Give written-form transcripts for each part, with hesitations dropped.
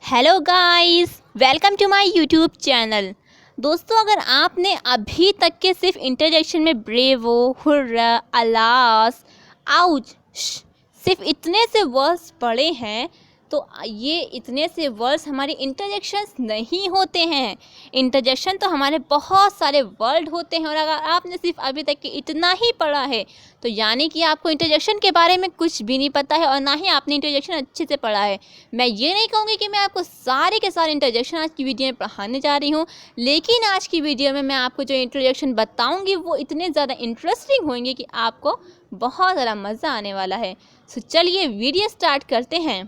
Hello guys, welcome to my YouTube channel. दोस्तों, अगर आपने अभी तक के सिर्फ इंटरजेक्शन में ब्रेवो, हुर्रा, अलास, आउच, सिर्फ इतने से वर्ड्स पढ़े हैं तो ये इतने से वर्ड्स हमारे इंटरजेक्शंस नहीं होते हैं। इंटरजेक्शन तो हमारे बहुत सारे वर्ड होते हैं और अगर आपने सिर्फ अभी तक के इतना ही पढ़ा है तो यानी कि आपको इंटरजेक्शन के बारे में कुछ भी नहीं पता है और ना ही आपने इंटरजेक्शन अच्छे से पढ़ा है। मैं ये नहीं कहूँगी कि मैं आपको सारे के सारे इंटरजेक्शन आज की वीडियो में पढ़ाने जा रही हूँ, लेकिन आज की वीडियो में मैं आपको जो इंटरजेक्शन बताऊँगी वो इतने ज़्यादा इंटरेस्टिंग होंगे कि आपको बहुत ज़्यादा मज़ा आने वाला है। तो चलिए वीडियो स्टार्ट करते हैं।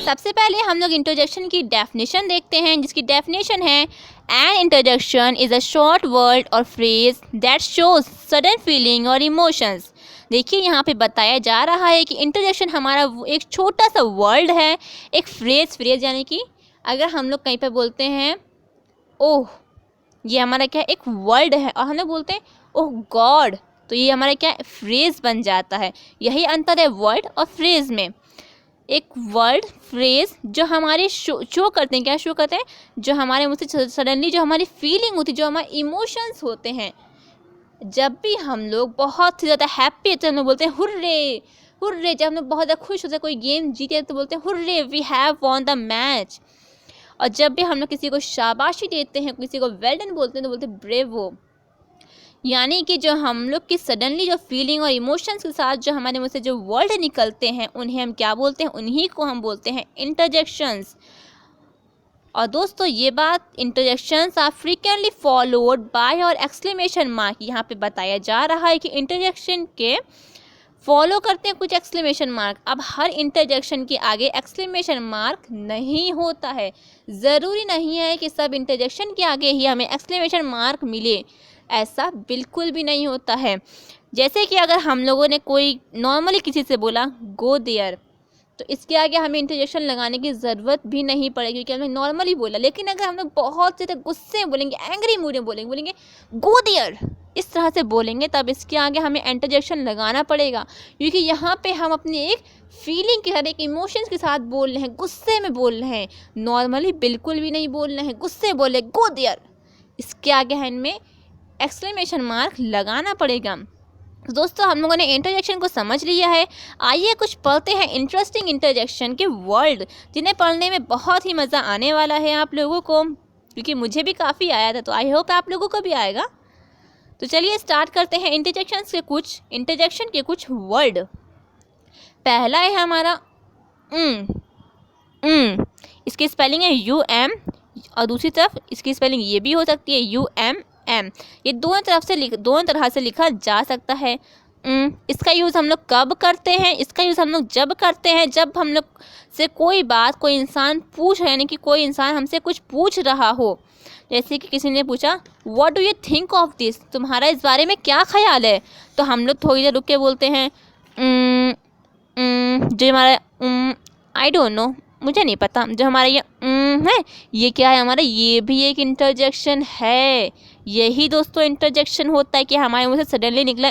सबसे पहले हम लोग इंटरजेक्शन की डेफिनेशन देखते हैं, जिसकी डेफिनेशन है an interjection is a short word और phrase that shows sudden feeling और इमोशंस। देखिए, यहाँ पे बताया जा रहा है कि इंटरजेक्शन हमारा एक छोटा सा वर्ड है, एक फ्रेज यानी कि अगर हम लोग कहीं पे बोलते हैं ओह, ये हमारा क्या एक वर्ड है और हम लोग बोलते हैं ओह गॉड, तो ये हमारा क्या फ्रेज बन जाता है। यही अंतर है वर्ड और फ्रेज में। एक वर्ड फ्रेज जो हमारे शो करते हैं, क्या शो करते हैं, जो हमारे मुँह से सडनली जो हमारी फीलिंग होती है, जो हमारे इमोशंस होते हैं। जब भी हम लोग बहुत ही ज़्यादा हैप्पी होते हैं हम लोग बोलते हैं हुर्रे हुर्रे। जब हम लोग बहुत ज़्यादा खुश होते हैं, कोई गेम जीते हैं तो बोलते हैं hurray we have won the match. और जब भी हम लोग किसी को शाबाशी देते हैं, किसी को वेल डन बोलते हैं तो बोलते हैं ब्रेवो। यानी कि जो हम लोग की सडनली जो फीलिंग और इमोशंस के साथ जो हमारे मुँह से जो वर्ड निकलते हैं उन्हें हम क्या बोलते हैं, उन्हीं को हम बोलते हैं इंटरजेक्शंस। और दोस्तों, ये बात interjections are frequently followed by और एक्सक्लेमेशन मार्क। यहाँ पे बताया जा रहा है कि इंटरजेक्शन के फॉलो करते हैं कुछ एक्सक्लेमेशन मार्क। अब हर इंटरजेक्शन के आगे एक्सक्लेमेशन मार्क नहीं होता है। ज़रूरी नहीं है कि सब इंटरजेक्शन के आगे ही हमें एक्सक्लेमेशन मार्क मिले, ऐसा बिल्कुल भी नहीं होता है। जैसे कि अगर हम लोगों ने कोई नॉर्मली किसी से बोला गो देयर, तो इसके आगे हमें इंटरजेक्शन लगाने की ज़रूरत भी नहीं पड़ेगी क्योंकि हमने नॉर्मली बोला। लेकिन अगर हम लोग बहुत ज़्यादा गुस्से में बोलेंगे, एंग्री मूड में बोलेंगे गो देयर, इस तरह से बोलेंगे, तब इसके आगे हमें इंटरजेक्शन लगाना पड़ेगा क्योंकि यहाँ पे हम अपनी एक फीलिंग के साथ, एक इमोशंस के साथ बोल रहे हैं, गुस्से में बोल रहे हैं। नॉर्मली बिल्कुल भी नहीं बोल रहे हैं, गुस्से बोले गो देयर, इसके आगे हमें एक्सक्लेमेशन मार्क लगाना पड़ेगा। दोस्तों, हम लोगों ने इंटरजेक्शन को समझ लिया है। आइए कुछ पढ़ते हैं इंटरेस्टिंग इंटरजेक्शन के वर्ड, जिन्हें पढ़ने में बहुत ही मज़ा आने वाला है आप लोगों को, क्योंकि मुझे भी काफ़ी आया था, तो आई होप आप लोगों को भी आएगा। तो चलिए स्टार्ट करते हैं इंटरजेक्शन के कुछ वर्ड। पहला है हमारा इसकी स्पेलिंग है UM और दूसरी तरफ इसकी स्पेलिंग ये भी हो सकती है UMM। ये दोनों तरह से लिखा जा सकता है। इसका यूज़ हम लोग कब करते हैं? इसका यूज़ हम लोग जब करते हैं जब हम लोग से कोई इंसान पूछ रहा है, यानी कि कोई इंसान हमसे कुछ पूछ रहा हो। जैसे कि किसी ने पूछा what do you think of this, तुम्हारा इस बारे में क्या ख्याल है, तो हम लोग थोड़ी देर रुक के बोलते हैं जो हमारा आई डोंट नो, मुझे नहीं पता। जो हमारा ये है, ये क्या है हमारा, ये भी एक इंटरजेक्शन है। यही दोस्तों इंटरजेक्शन होता है कि हमारे मुँह से सडनली निकला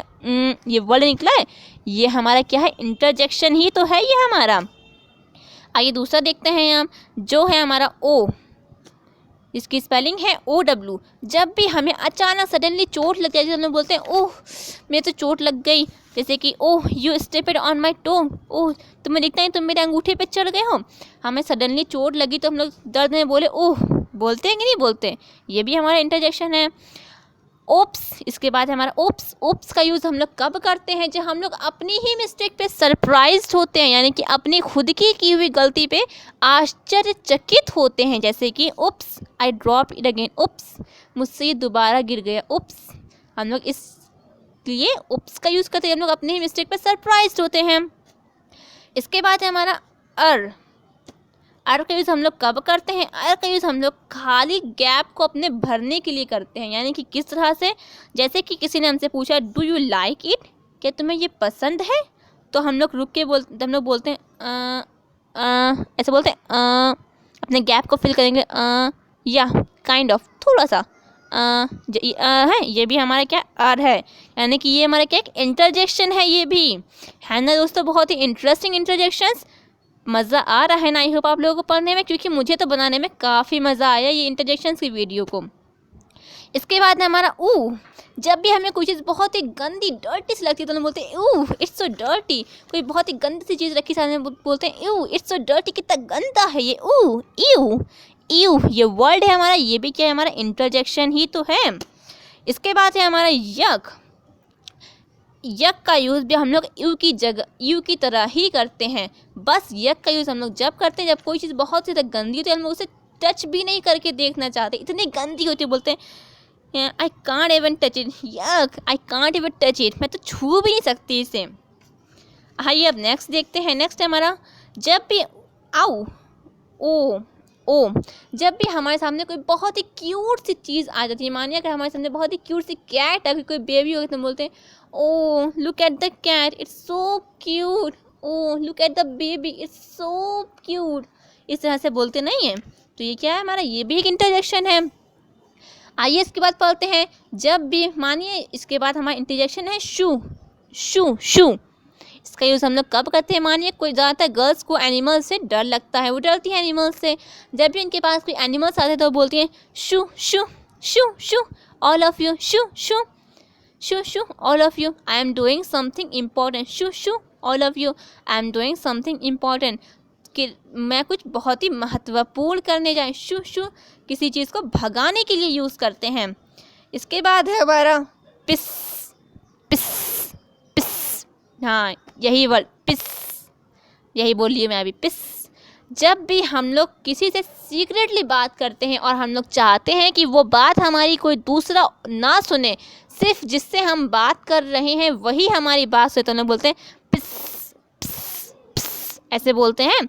ये वर्ड निकला है, ये हमारा क्या है, इंटरजेक्शन ही तो है ये हमारा। आइए दूसरा देखते हैं हम, जो है हमारा ओ, इसकी स्पेलिंग है OW। जब भी हमें अचानक सडनली चोट लग जाती है तो हम लोग बोलते हैं ओह मेरे तो चोट लग गई। जैसे कि oh you stepped on my toe, oh तुम्हें दिखता है तुम मेरे अंगूठे पे चढ़ गए हो। हमें सडनली चोट लगी तो हम लोग दर्द में बोले ओह, बोलते हैं कि नहीं बोलते, ये भी हमारा इंटरजेक्शन है। ओप्स, इसके बाद हमारा ओप्स का यूज़ हम लोग कब करते हैं? जब हम लोग अपनी ही मिस्टेक पे सरप्राइज्ड होते हैं, यानी कि अपनी खुद की हुई गलती पे आश्चर्यचकित होते हैं। जैसे कि oops I drop it again, oops मुझसे ये दोबारा गिर गया, ओप्स। हम लोग इसलिए ओप्स का यूज़ करते हैं, हम लोग अपनी ही मिस्टेक पे सरप्राइज्ड होते हैं। इसके बाद है हमारा अर का यूज़ हम लोग कब करते हैं? अर का यूज़ हम लोग खाली गैप को अपने भरने के लिए करते हैं। यानी कि किस तरह से, जैसे कि किसी ने हमसे पूछा डू यू लाइक इट, क्या तुम्हें ये पसंद है, तो हम लोग रुक के हम लोग बोलते हैं ऐसे बोलते हैं अपने गैप को फिल करेंगे या काइंड ऑफ, थोड़ा सा है, ये भी हमारा क्या आर है, यानी कि ये हमारा क्या एक इंटरजेक्शन है, ये भी है ना दोस्तों। बहुत ही इंटरेस्टिंग इंटरजेक्शंस, मज़ा आ रहा है ना आई होप आप लोगों को पढ़ने में, क्योंकि मुझे तो बनाने में काफ़ी मज़ा आया ये इंटरजेक्शंस की वीडियो को। इसके बाद है हमारा ऊ। जब भी हमें कोई चीज़ बहुत ही गंदी डर्टी सी लगती है तो हम बोलते हैं ऊ इट्स सो डर्टी। कोई बहुत ही गंदी सी चीज़ रखी सामने बोलते हैं यू इट्स सो डर्टी, कितना गंदा है ये, ऊ यू यू। ये वर्ड है हमारा, ये भी क्या है हमारा इंटरजेक्शन ही तो है। इसके बाद है हमारा यक। यक का यूज़ भी हम लोग यू की जगह यू की तरह ही करते हैं, बस यक का यूज़ हम लोग जब करते हैं जब कोई चीज़ बहुत ही गंदी होती है, हम लोग उसे टच भी नहीं करके देखना चाहते, इतनी गंदी होती है, बोलते हैं I can't even touch it, yuck I can't even touch it, मैं तो छू भी नहीं सकती इसे। आइए अब नेक्स्ट देखते हैं। नेक्स्ट है हमारा जब भी आओ ओ ओ। जब भी हमारे सामने कोई बहुत ही क्यूट सी चीज़ आ जाती है, मानिए अगर हमारे सामने बहुत ही क्यूट सी कैट है, कोई बेबी होगी तो बोलते हैं oh look at the cat it's so cute, oh look at the baby it's so cute, इस तरह से बोलते नहीं है। तो ये क्या है हमारा, ये भी एक इंटरजेक्शन है। आइए इसके बाद पढ़ते हैं। जब भी मानिए इसके बाद हमारा इंटरजेक्शन है शू शू शू। इसका यूज़ हम लोग कब करते हैं, मानिए कोई ज़्यादातर गर्ल्स को एनिमल से डर लगता है, वो डरती है एनिमल से। जब भी उनके पास कोई एनिमल्स आते हैं तो वो बोलती हैं shoo shoo shoo shoo all of you, shoo shoo shoo shoo all of you, I am doing something important, shoo shoo all of you I am doing something important, कि मैं कुछ बहुत ही महत्वपूर्ण करने जाए। शू शू किसी चीज़ को भगाने के लिए यूज़ करते हैं। इसके बाद है हमारा पिस पिस पिस, हाँ यही वर्ड पिस, यही बोलिए मैं अभी पिस। जब भी हम लोग किसी से सीक्रेटली बात करते हैं और हम लोग चाहते हैं कि वो बात हमारी कोई दूसरा ना सुने, सिर्फ जिससे हम बात कर रहे हैं वही हमारी बात सुने, तो हम लोग बोलते हैं पिस पिस पिस, ऐसे बोलते हैं।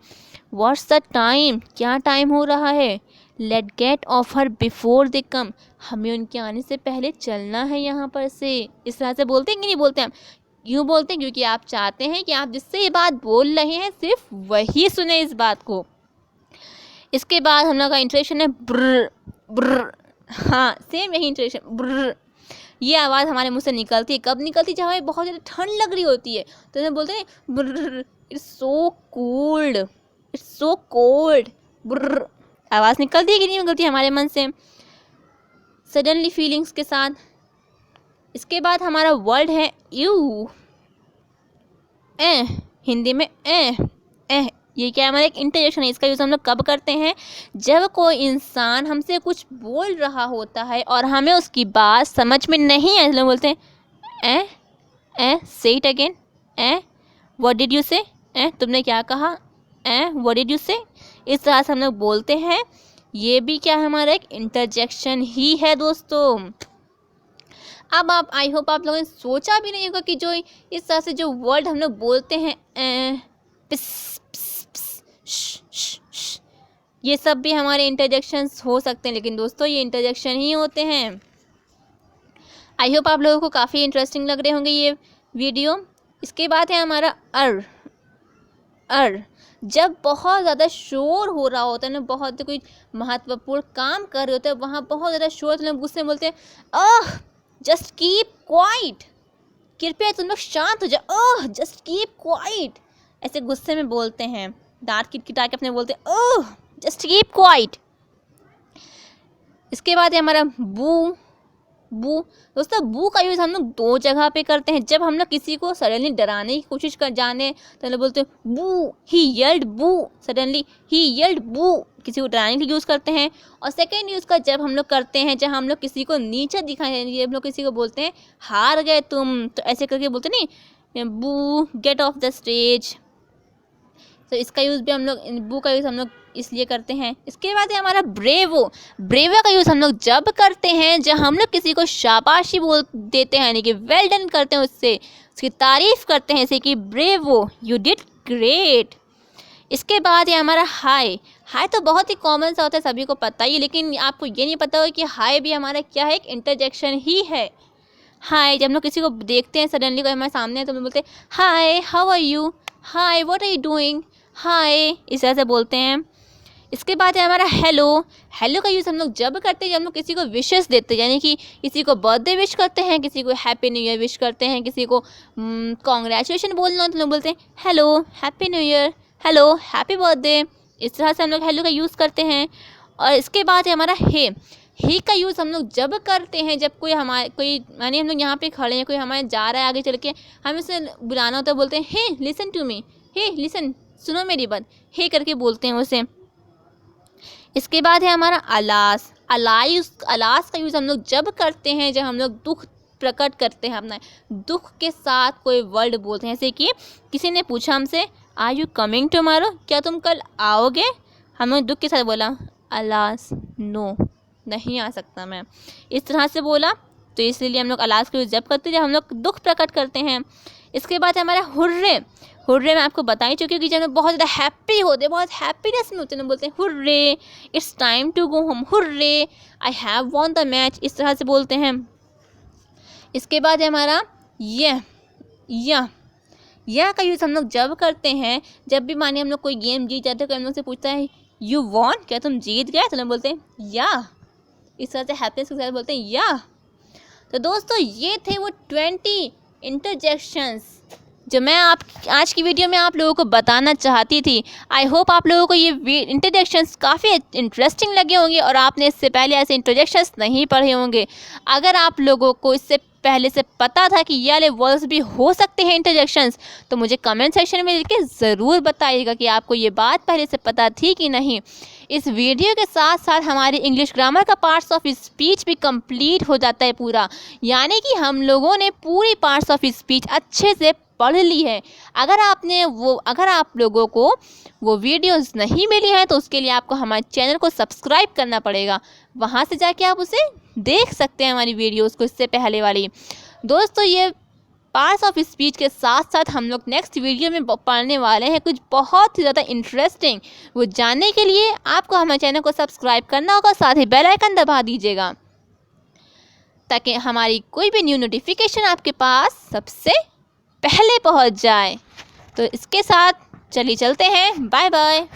व्हाट्स द टाइम, क्या टाइम हो रहा है, let get off her before they come, हमें उनके आने से पहले चलना है यहाँ पर से। इस तरह से बोलते हैं कि नहीं बोलते हम, यूँ बोलते हैं क्योंकि आप चाहते हैं कि आप जिससे ये बात बोल रहे हैं सिर्फ वही सुने इस बात को। इसके बाद हम लोग का इंटरेक्शन है ब्र ब्र, हाँ सेम यही इंटरेक्शन ब्र। ये आवाज़ हमारे मुंह से निकलती है, कब निकलती है जब हमें बहुत ज़्यादा ठंड लग रही होती है, तो हम बोलते हैं brr it's so cold, it's so cold brr. आवाज़ निकलती है कि नहीं निकलती हमारे मन से सडनली फीलिंग्स के साथ। इसके बाद हमारा वर्ड है यू, हिंदी में ये क्या है हमारा एक इंटरजेक्शन है। इसका यूज़ हम लोग कब करते हैं, जब कोई इंसान हमसे कुछ बोल रहा होता है और हमें उसकी बात समझ में नहीं आए, तो बोलते हैं से it again, what did you से, तुमने क्या कहा, व्हाट डिड यू से, इस तरह से हम लोग बोलते हैं। ये भी क्या है हमारा एक इंटरजेक्शन ही है दोस्तों। अब आप आई होप आप लोगों ने सोचा भी नहीं होगा कि जो इस तरह से जो वर्ड हम लोग बोलते हैं पिस पिस पिस श श श, ये सब भी हमारे इंटरजेक्शंस हो सकते हैं, लेकिन दोस्तों ये इंटरजेक्शन ही होते हैं। आई होप आप लोगों को काफ़ी इंटरेस्टिंग लग रहे होंगे ये वीडियो। इसके बाद है हमारा अर। जब बहुत ज़्यादा शोर हो रहा होता है ना, बहुत कोई महत्वपूर्ण काम कर रहे होते हैं, वहाँ बहुत ज़्यादा शोर, तो लोग गुस्से में बोलते हैं जस्ट कीप क्वाइट, कृपया तुम लोग शांत हो जाओ, जस्ट कीप क्वाइट, ऐसे गुस्से में बोलते हैं, दांत किटकिटा के अपने बोलते हैं जस्ट कीप क्वाइट। इसके बाद है हमारा बू दोस्तों, बू का यूज़ हम लोग दो जगह पे करते हैं। जब हम लोग किसी को सडनली डराने की कोशिश कर जाने तो हम लोग बोलते हैं बू, ही येल्ड बू, सडनली ही येल्ड बू, किसी को डराने के लिए यूज़ करते हैं। और सेकेंड यूज़ का जब हम लोग करते हैं, जब हम लोग किसी को नीचा दिखाएं, हम लोग किसी को बोलते हैं हार गए तुम, तो ऐसे करके बोलते नहीं बू गेट ऑफ द स्टेज। तो इसका यूज़ भी हम लोग, बू का यूज़ हम लोग इसलिए करते हैं। इसके बाद है हमारा ब्रेवो का यूज़ हम लोग जब करते हैं जब हम लोग किसी को शाबाशी बोल देते हैं, यानी कि वेल डन करते हैं, उसकी तारीफ़ करते हैं, जैसे कि ब्रेवो यू डिड ग्रेट। इसके बाद है हमारा हाय तो बहुत ही कॉमन सा होता है, सभी को पता ही है, लेकिन आपको ये नहीं पता हो कि हाय भी हमारा क्या है, एक इंटरजेक्शन ही है। हाय, जब हम लोग किसी को देखते हैं सडनली कोई हमारे सामने है तो हम बोलते हैं hi how are you, hi what are you doing, hi, इस तरह से बोलते हैं। इसके बाद है हमारा हेलो। हेलो का यूज़ हम लोग जब करते हैं जब हम लोग किसी को विशेस देते हैं, यानी कि किसी को बर्थडे विश करते हैं, किसी को हैप्पी न्यू ईयर विश करते हैं, किसी को कॉन्ग्रेचुलेशन बोलना हो तो लोग बोलते हैं hello happy new year, hello happy birthday. इस तरह से हम लोग हेलो का यूज़ करते हैं। और इसके बाद है हमारा हे का यूज़ हम लोग जब करते हैं जब कोई यानी हम लोग यहाँ पे खड़े हैं, कोई हमारे जा रहा है आगे चल के, हमें उसे बुलाना होता है, बोलते हैं hey listen to me, hey listen सुनो मेरी बात, हे करके बोलते हैं उसे। इसके बाद है हमारा अलास। अलास का यूज़ हम लोग जब करते हैं जब हम लोग दुख प्रकट करते हैं, अपना दुख के साथ कोई वर्ड बोलते हैं। जैसे कि किसी ने पूछा हमसे आर यू कमिंग टुमारो, क्या तुम कल आओगे? हमने दुख के साथ बोला अलास नो, नहीं आ सकता मैं, इस तरह से बोला। तो इसलिए हम लोग अलास का यूज़ जब करते हैं जब हम लोग दुख प्रकट करते हैं। इसके बाद है हमारा हुर्रे। हुर्रे मैं आपको बता ही चुकी हूँ कि जब हम बहुत ज़्यादा हैप्पी होते हैं, बहुत हैप्पीनेस में होते हैं, बोलते हैं hurray, it's time to go home, hurray I have won the match, इस तरह से बोलते हैं। इसके बाद है हमारा यह का यूज़ हम लोग जब करते हैं जब भी मानिए हम लोग कोई गेम जीत जाते हैं, हम लोग से पूछता है यू वॉन, क्या तुम जीत गए? तो हम बोलते हैं या, इस तरह से हैप्पीनेस के साथ बोलते हैं या। तो दोस्तों ये थे वो 20 इंटरजेक्शंस जो मैं आज की वीडियो में आप लोगों को बताना चाहती थी। आई होप आप लोगों को ये इंटरजेक्शंस काफ़ी इंटरेस्टिंग लगे होंगे और आपने इससे पहले ऐसे इंटरजेक्शंस नहीं पढ़े होंगे। अगर आप लोगों को इससे पहले से पता था कि ये वाले वर्ड्स भी हो सकते हैं इंटरजेक्शंस, तो मुझे कमेंट सेक्शन में लिख के ज़रूर बताइएगा कि आपको ये बात पहले से पता थी कि नहीं। इस वीडियो के साथ साथ हमारी इंग्लिश ग्रामर का पार्ट्स ऑफ स्पीच भी कंप्लीट हो जाता है पूरा, यानी कि हम लोगों ने पूरी पार्ट्स ऑफ स्पीच अच्छे से पढ़ ली है। अगर आप लोगों को वो वीडियोस नहीं मिली हैं तो उसके लिए आपको हमारे चैनल को सब्सक्राइब करना पड़ेगा, वहाँ से जाके आप उसे देख सकते हैं हमारी वीडियोस को, इससे पहले वाली। दोस्तों ये पार्ट्स ऑफ स्पीच के साथ साथ हम लोग नेक्स्ट वीडियो में पढ़ने वाले हैं कुछ बहुत ही ज़्यादा इंटरेस्टिंग। वो जानने के लिए आपको हमारे चैनल को सब्सक्राइब करना होगा, साथ ही बेल आइकन दबा दीजिएगा ताकि हमारी कोई भी न्यू नोटिफिकेशन आपके पास सबसे पहले पहुंच जाए। तो इसके साथ चलिए चलते हैं, बाय बाय।